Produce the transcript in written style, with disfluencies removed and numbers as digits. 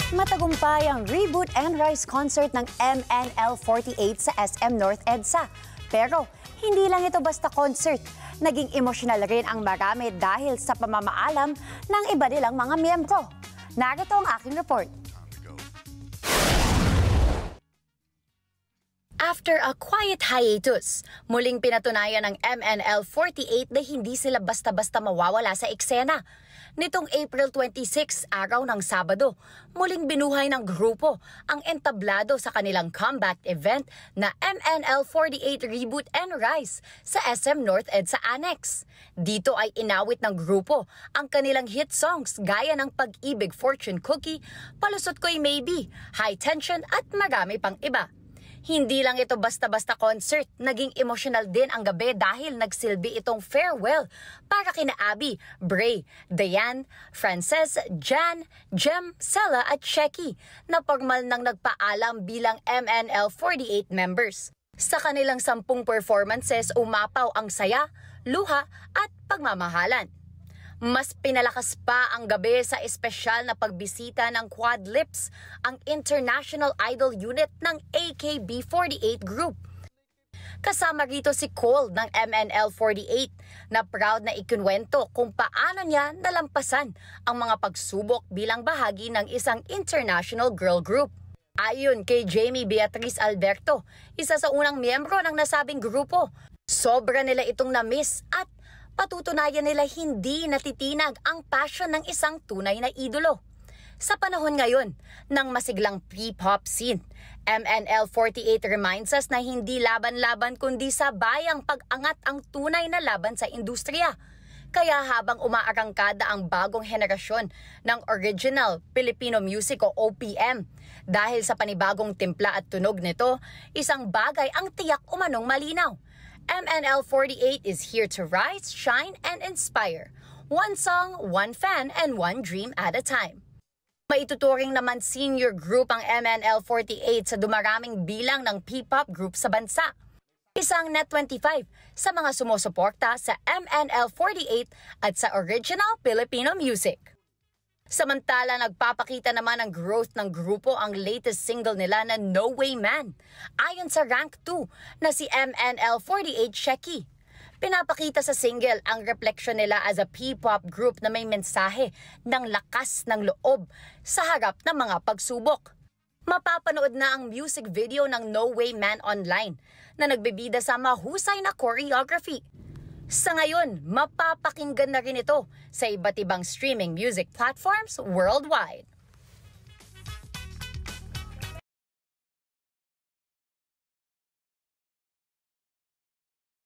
Matagumpay ang Reboot and Rise concert ng MNL48 sa SM North EDSA. Pero hindi lang ito basta concert. Naging emosyonal rin ang marami dahil sa pamamaalam ng iba nilang mga miyembro. Narito ang aking report. After a quiet hiatus, muling pinatunayan ng MNL48 na hindi sila basta-basta mawawala sa eksena. Nitong April 26, araw ng Sabado, muling binuhay ng grupo ang entablado sa kanilang comeback event na MNL48 Reboot and Rise sa SM North EDSA Annex. Dito ay inawit ng grupo ang kanilang hit songs gaya ng Pag-ibig, Fortune Cookie, Palusot Ko'y Maybe, High Tension at marami pang iba. Hindi lang ito basta-basta concert, naging emosyonal din ang gabi dahil nagsilbi itong farewell para kina Abby, Bray, Diane, Frances, Jan, Jem, Sella at Shecky na formal nang nagpaalam bilang MNL48 members. Sa kanilang 10 performances, umapaw ang saya, luha at pagmamahalan. Mas pinalakas pa ang gabi sa espesyal na pagbisita ng Quad Lips, ang international idol unit ng AKB48 group. Kasama rito si Cole ng MNL48 na proud na ikinwento kung paano niya nalampasan ang mga pagsubok bilang bahagi ng isang international girl group. Ayon kay Jamie Beatriz Alberto, isa sa unang miyembro ng nasabing grupo, sobra nila itong na-miss at patutunayan nila hindi natitinag ang passion ng isang tunay na idolo. Sa panahon ngayon ng masiglang P-pop scene, MNL48 reminds us na hindi laban-laban kundi sabayang pag-angat ang tunay na laban sa industriya. Kaya habang umaarangkada ang bagong henerasyon ng original Filipino music o OPM, dahil sa panibagong timpla at tunog nito, isang bagay ang tiyak umanong malinaw. MNL48 is here to rise, shine, and inspire. One song, one fan, and one dream at a time. Maituturing naman senior group ang MNL48 sa dumaraming bilang ng P-pop group sa bansa. Isang net 25 sa mga sumusuporta sa MNL48 at sa original Filipino music. Samantala, nagpapakita naman ang growth ng grupo ang latest single nila na No Way Man. Ayon sa Rank 2 na si MNL48 Shecky. Pinapakita sa single ang refleksyon nila as a P-pop group na may mensahe ng lakas ng loob sa harap ng mga pagsubok. Mapapanood na ang music video ng No Way Man online na nagbibida sa mahusay na choreography. Sa ngayon, mapapakinggan na rin ito sa iba't ibang streaming music platforms worldwide.